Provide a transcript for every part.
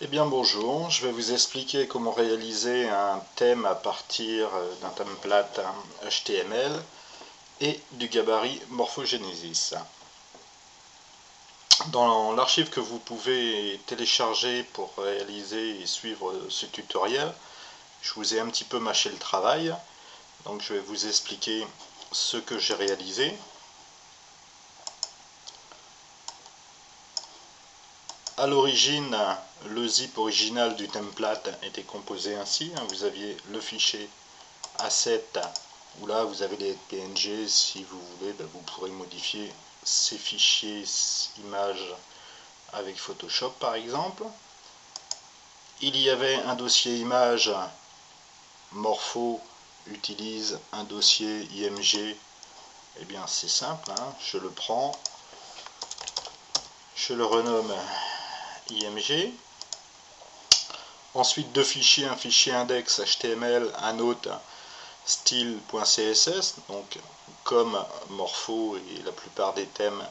Eh bien bonjour, je vais vous expliquer comment réaliser un thème à partir d'un template HTML et du gabarit Morphogenesis. Dans l'archive que vous pouvez télécharger pour réaliser et suivre ce tutoriel, je vous ai un petit peu mâché le travail, donc je vais vous expliquer ce que j'ai réalisé. A l'origine, le zip original du template était composé ainsi. Vous aviez le fichier A7 où là vous avez les PNG. Si vous voulez, vous pourrez modifier ces fichiers images avec Photoshop par exemple. Il y avait un dossier image. Morpho utilise un dossier IMG. Eh bien c'est simple, je le prends, je le renomme IMG. Ensuite deux fichiers, un fichier index HTML, un autre style.css, donc comme Morpho et la plupart des thèmes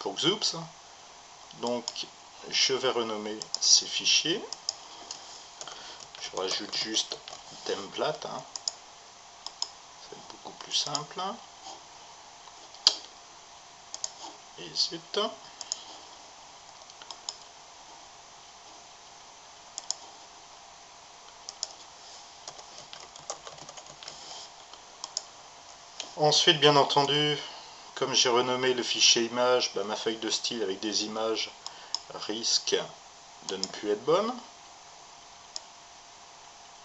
pour Xoops. Donc je vais renommer ces fichiers. Je rajoute juste template, c'est beaucoup plus simple. Et zut. Ensuite, bien entendu, comme j'ai renommé le fichier image, ma feuille de style avec des images risque de ne plus être bonne.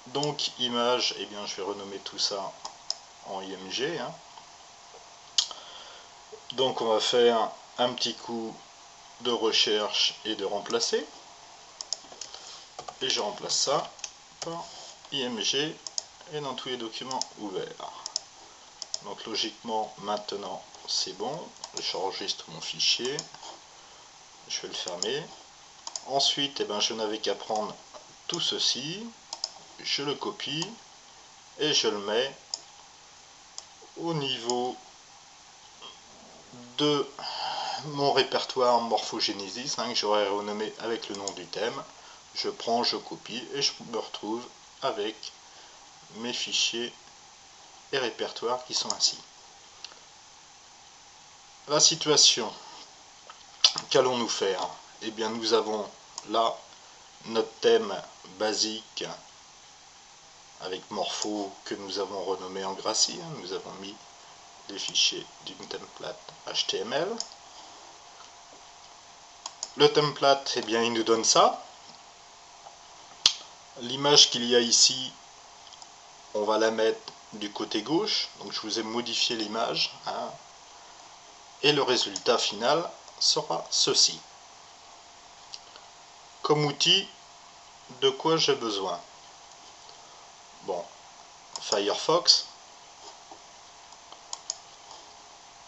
Donc image, eh bien je vais renommer tout ça en IMG. Donc on va faire un petit coup de recherche et de remplacer. Et je remplace ça par IMG et dans tous les documents ouverts. Donc logiquement maintenant c'est bon, j'enregistre mon fichier, je vais le fermer. Ensuite je n'avais qu'à prendre tout ceci, je le copie et je le mets au niveau de mon répertoire Morphogenesis que j'aurais renommé avec le nom du thème. Je prends, je copie et je me retrouve avec mes fichiers et répertoires qui sont ainsi. La situation, qu'allons-nous faire? Eh bien nous avons là notre thème basique avec Morpho que nous avons renommé en Gracie. Nous avons mis les fichiers d'une template HTML. Le template, eh bien il nous donne ça. L'image qu'il y a ici, on va la mettre du côté gauche, donc je vous ai modifié l'image, et le résultat final sera ceci. Comme outil, de quoi j'ai besoin? Bon, Firefox,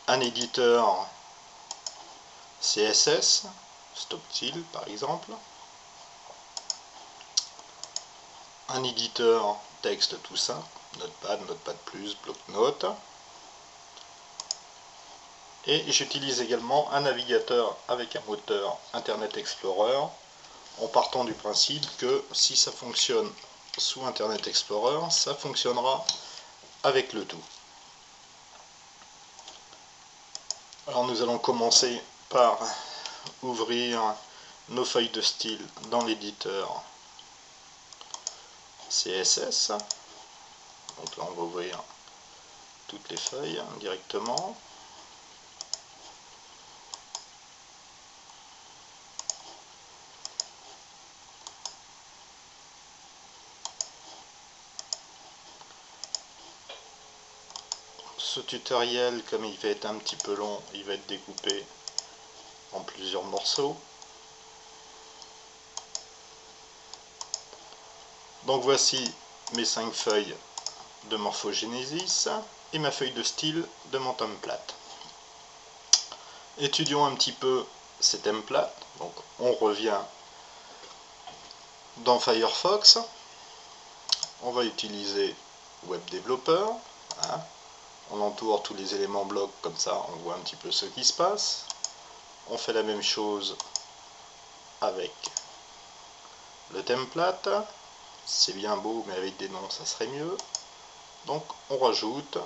un éditeur CSS, Stoptil par exemple, un éditeur texte tout ça, Notepad, Notepad+, Bloc-Notes, et j'utilise également un navigateur avec un moteur Internet Explorer, en partant du principe que si ça fonctionne sous Internet Explorer, ça fonctionnera avec le tout. Alors nous allons commencer par ouvrir nos feuilles de style dans l'éditeur CSS. Donc là on va ouvrir toutes les feuilles directement. Ce tutoriel, comme il va être un petit peu long, il va être découpé en plusieurs morceaux. Donc voici mes 5 feuilles de Morphogenesis et ma feuille de style de mon template. Étudions un petit peu ces templates. Donc on revient dans Firefox. On va utiliser Web Developer. On entoure tous les éléments blocs, comme ça on voit un petit peu ce qui se passe. On fait la même chose avec le template. C'est bien beau, mais avec des noms, ça serait mieux. Donc, on rajoute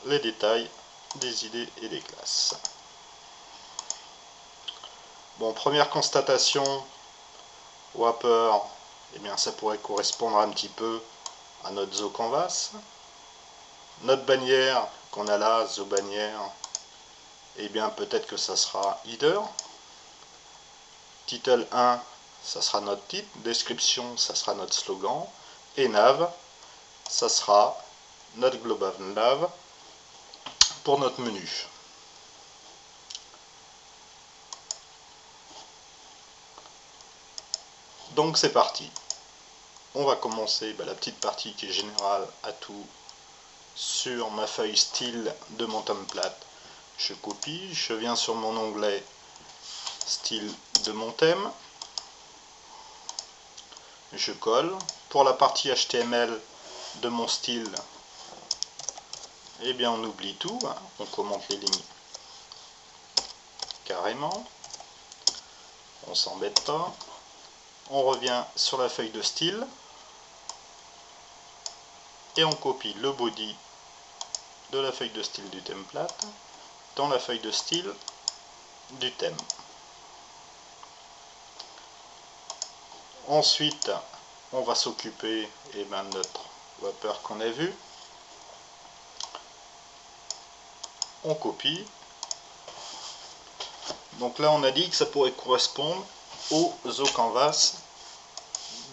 les détails des idées et des classes. Bon, première constatation, Wrapper, eh bien, ça pourrait correspondre un petit peu à notre Zo Canvas. Notre bannière qu'on a là, Zo bannière, eh bien, peut-être que ça sera header. Title 1, ça sera notre titre. Description, ça sera notre slogan. Et nav, ça sera notre global nav pour notre menu. Donc c'est parti. On va commencer la petite partie qui est générale à tout sur ma feuille style de mon template. Je copie, je viens sur mon onglet style de mon thème, je colle. Pour la partie HTML de mon style, eh bien on oublie tout, hein. On commente les lignes carrément, on s'embête pas. On revient sur la feuille de style et on copie le body de la feuille de style du template dans la feuille de style du thème. Ensuite, on va s'occuper de notre wrapper qu'on a vu. On copie. Donc là, on a dit que ça pourrait correspondre au Zo Canvas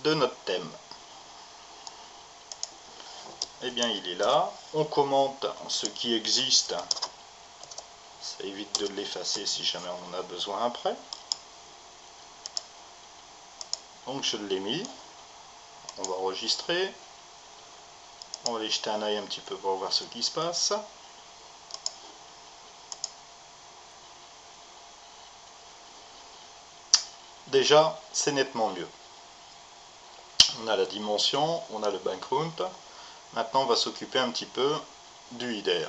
de notre thème. Eh bien, il est là. On commente ce qui existe. Ça évite de l'effacer si jamais on en a besoin après. Donc je l'ai mis. On va enregistrer. On va aller jeter un œil un petit peu pour voir ce qui se passe. Déjà, c'est nettement mieux. On a la dimension, on a le background. Maintenant, on va s'occuper un petit peu du header.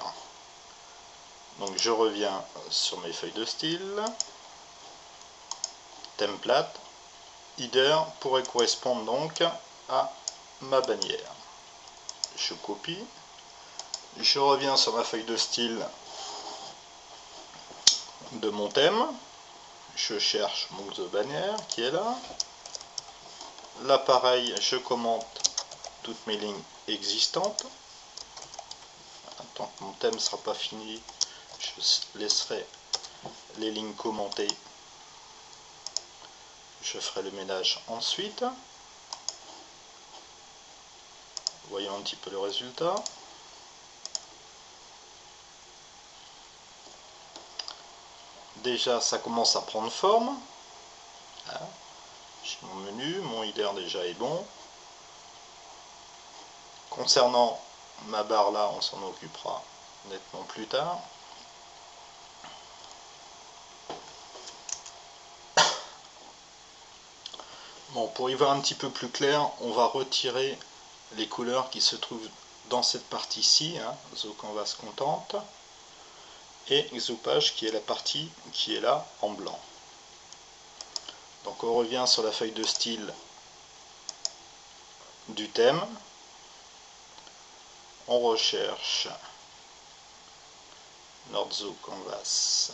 Donc je reviens sur mes feuilles de style. Template. Header pourrait correspondre donc à ma bannière. Je copie. Je reviens sur ma feuille de style de mon thème. Je cherche mon Zo bannière qui est là. Là pareil, je commente toutes mes lignes existantes. Tant que mon thème ne sera pas fini, je laisserai les lignes commentées. Je ferai le ménage ensuite. Voyons un petit peu le résultat. Déjà, ça commence à prendre forme. J'ai mon menu, mon header déjà est bon. Concernant ma barre là, on s'en occupera nettement plus tard. Bon, pour y voir un petit peu plus clair, on va retirer les couleurs qui se trouvent dans cette partie-ci, hein, Zo Canvas Content, et Zo Page qui est la partie qui est là en blanc. Donc on revient sur la feuille de style du thème, on recherche notre Zo Canvas